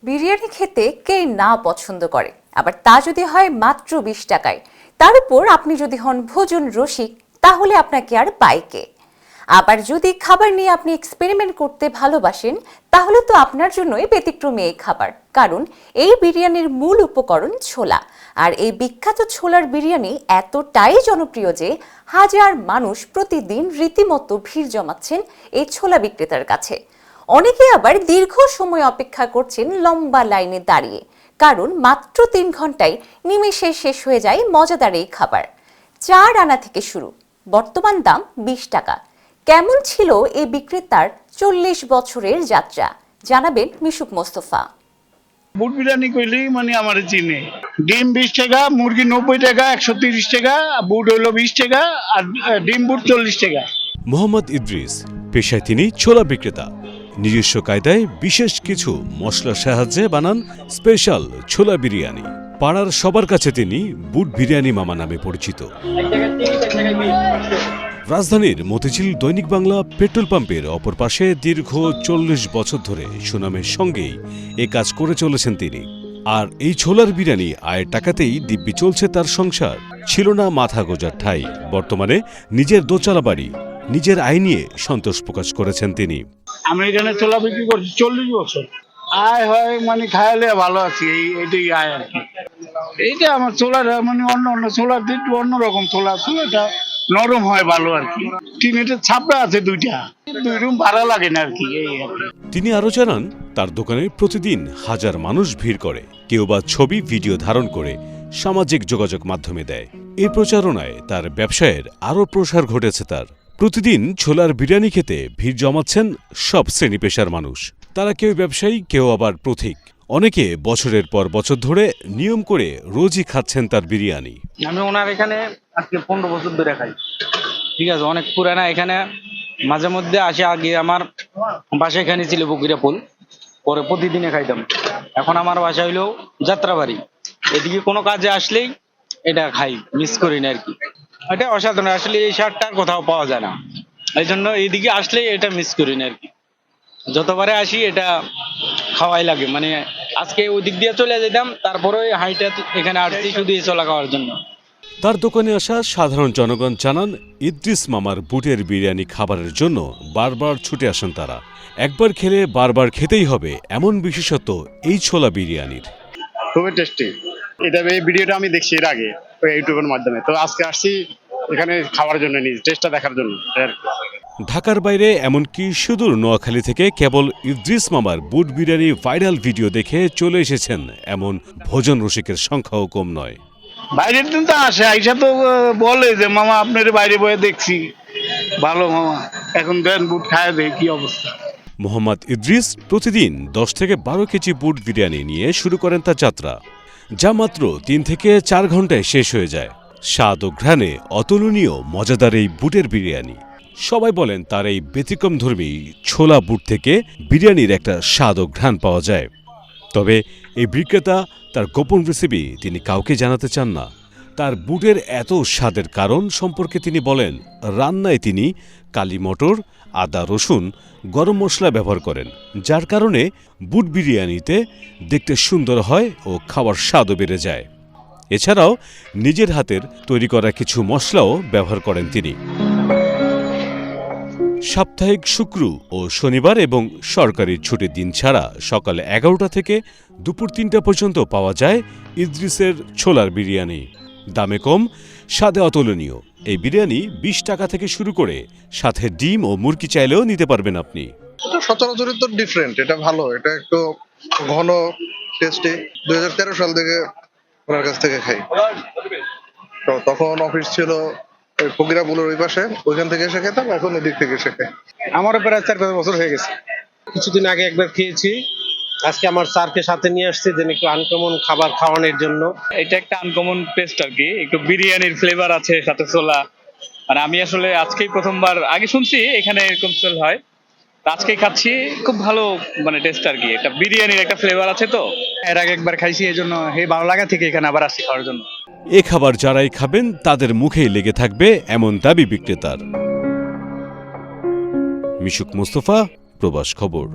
বিরিয়ানি খেতে কে না পছন্দ করে, আবার তা যদি হয় মাত্র 20 টাকায়। তার উপর আপনি যদি হন ভোজন রসিক, তাহলে আপনাকে আর পায় কে? আবার যদি খাবার নিয়ে আপনি এক্সপেরিমেন্ট করতে ভালোবাসেন, তাহলে তো আপনার জন্যই ব্যতিক্রমী এই খাবার। কারণ এই বিরিয়ানির মূল উপকরণ ছোলা, আর এই বিখ্যাত ছোলার বিরিয়ানি এতটাই জনপ্রিয় যে হাজার মানুষ প্রতিদিন রীতিমতো ভিড় জমাচ্ছেন এই ছোলা বিক্রেতার কাছে। অনেকে আবার দীর্ঘ সময় অপেক্ষা করছেন লম্বা লাইনে দাঁড়িয়ে, কারণ মাত্র 3 ঘন্টায় নিমেষে শেষ হয়ে যায় মজাদার এই খাবার। 4 আনা থেকে শুরু, বর্তমান দাম 20 টাকা। কেমন ছিল এই বিক্রেতার 40 বছরের যাত্রা, জানাবেন মিশুক মোস্তফা। বুট বিরিয়ানি কইলেই মানে আমার চিনে। ডিম 20 টাকা, মুরগি 90 টাকা, 130 টাকা, বুট হইলো 20 টাকা, আর ডিম বুট 40 টাকা। মোহাম্মদ ইদ্রিস পেশায় তিনি ছোলা বিক্রেতা। নিজস্ব কায়দায় বিশেষ কিছু মশলার সাহায্যে বানান স্পেশাল ছোলা বিরিয়ানি। পাড়ার সবার কাছে তিনি বুট বিরিয়ানি মামা নামে পরিচিত। রাজধানীর মতিঝিল দৈনিক বাংলা পেট্রোল পাম্পের অপর পাশে দীর্ঘ 40 বছর ধরে সুনামের সঙ্গেই এ কাজ করে চলেছেন তিনি। আর এই ছোলার বিরিয়ানি আয়ের টাকাতেই দিব্যি চলছে তার সংসার। ছিল না মাথা গোজার ঠাঁই। বর্তমানে নিজের দোচালা বাড়ি, নিজের আয় নিয়ে সন্তোষ প্রকাশ করেছেন তিনি। আমি এখানে ছোলা বিক্রি করছি 40 বছর। আয় হয় মানে খাইলে ভালো আছি, এইটাই আয় আর কি। এইটা আমার ছোলার মানে অন্য ছোলার একটু অন্যরকম ছোলাটা নরম হয় ভালো আর কি। টিনেটের ছাপড়া আছে 2 রুম ভাড়া লাগে না আর কি। তিনি আরো জানান, তার দোকানে প্রতিদিন হাজার মানুষ ভিড় করে, কেউ বা ছবি ভিডিও ধারণ করে সামাজিক যোগাযোগ মাধ্যমে দেয়। এই প্রচারণায় তার ব্যবসায়ের আরও প্রসার ঘটেছে তার। প্রতিদিন ছোলার বিরিয়ানি খেতে ভিড় জমাচ্ছেন সব শ্রেণী পেশার মানুষ। তারা কেউ ব্যবসায়ী, কেউ আবার পথিক। অনেকে বছরের পর বছর ধরে নিয়ম করে রোজই খাচ্ছেন তার বিরিয়ানি। আমি ওনার এখানে আজকে 15 বছর ধরে খাই। ঠিক আছে, অনেক পুরানা। এখানে মাঝে মধ্যে আসে। আগে আমার বাসা এখানে ছিল বকিরাপুল, পরে প্রতিদিনে খাইতাম। এখন আমার বাসা হইলো যাত্রাবাড়ি। এদিকে কোনো কাজে আসলেই এটা খাই, মিস করি না আর কি। এটা অসাধারণ, আসলে এই শার্টটা কোথাও পাওয়া যায় না, এই জন্য এইদিকে আসলেই এটা মিস করি না আর কি। যতবারে আসি এটা খাওয়াই লাগে। মানে আজকে ওই দিক দিয়ে চলে যেতাম, তারপরে হাইটা এখানে আসছি শুধু এই ছোলা খাওয়ার জন্য। তার দোকানে আসা সাধারণ জনগণ জানান, ইদ্রিস মামার বুটের বিরিয়ানি খাবারের জন্য বারবার ছুটে আসেন তারা। একবার খেলে বারবার খেতেই হবে, এমন বিশেষত্ব এই ছোলা বিরিয়ানির। খুবই টেস্টি। এই ভিডিওটা আমি দেখছি এর আগে ওই ইউটিউবের মাধ্যমে, তো আজকে আসছি এখানে খাওয়ার জন্য, টেস্টটা দেখার জন্য। ঢাকার বাইরে এমনকি সুদূর নোয়াখালী থেকে কেবল ইদ্রিস মামার বুট বিরিয়ানি ভাইরাল ভিডিও দেখে চলে এসেছেন এমন ভোজন রসিকের সংখ্যাও কম নয়। বাইরের দিন তো আসে, আইসা তো বলে যে মামা আপনার বাইরে বয়ে দেখছি, ভালো মামা, এখন দেন বুট খায় দেয় কি অবস্থা। মোহাম্মদ ইদ্রিস প্রতিদিন 10 থেকে 12 কেজি বুট বিরিয়ানি নিয়ে শুরু করেন তার যাত্রা, যা মাত্র 3 থেকে 4 ঘন্টায় শেষ হয়ে যায়। স্বাদ ও ঘ্রাণে অতুলনীয় মজাদার এই বুটের বিরিয়ানি। সবাই বলেন তার এই ব্যতিক্রমধর্মী ছোলা বুট থেকে বিরিয়ানির একটা স্বাদ ও ঘ্রাণ পাওয়া যায়। তবে এই বিক্রেতা তার গোপন রেসিপি তিনি কাউকে জানাতে চান না। তার বুটের এত স্বাদের কারণ সম্পর্কে তিনি বলেন, রান্নায় তিনি কালি মটর, আদা, রসুন, গরম মশলা ব্যবহার করেন, যার কারণে বুট বিরিয়ানিতে দেখতে সুন্দর হয় ও খাওয়ার স্বাদও বেড়ে যায়। এছাড়াও নিজের হাতের তৈরি করা কিছু মশলাও ব্যবহার করেন তিনি। সাপ্তাহিক শুক্র ও শনিবার এবং সরকারি ছুটির দিন ছাড়া সকাল 11টা থেকে দুপুর 3টা পর্যন্ত পাওয়া যায় ইদ্রিসের ছোলার বিরিয়ানি। দামে কম, স্বাদে অতুলনীয়। এই বিরিয়ানি 20 টাকা থেকে শুরু করে সাথে ডিম ও মুরগি চাইলেও নিতে পারবেন আপনি। এটা সচরাচর তো ডিফারেন্ট, এটা ভালো, এটা একটু ঘন টেস্টি। 2013 সাল থেকে ওনার কাছ থেকে খাই। তো তখন অফিস ছিল ফকিরাপুলের ওই পাশে, ওইখান থেকে এসে খেতাম, এখন এদিক থেকে এসে খাই। আমারও প্রায় 4-5 বছর হয়ে গেছে। কিছুদিন আগে একবার খেয়েছি, আজকে আমার স্যারকে সাথে নিয়ে আসছে যেন একটু আনকমন খাবার খাওয়ানোর জন্য। এটা একটা আনকমন টেস্ট আর কি, একটু বিরিয়ানির ফ্লেভার আছে সাথে ছোলা। মানে আমি আসলে আজকেই প্রথমবার, আগে শুনছি এখানে এরকম সেল হয়, আজকেই খাচ্ছি। খুব ভালো মানে টেস্ট আর কি, একটা বিরিয়ানির একটা ফ্লেভার আছে। তো এর আগে একবার খাইছি, এই জন্য ভালো লাগা থেকে এখানে আবার আসছি খাওয়ার জন্য। এ খাবার যারাই খাবেন তাদের মুখেই লেগে থাকবে, এমন দাবি বিক্রেতার। মিশুক মোস্তফা, প্রবাস খবর।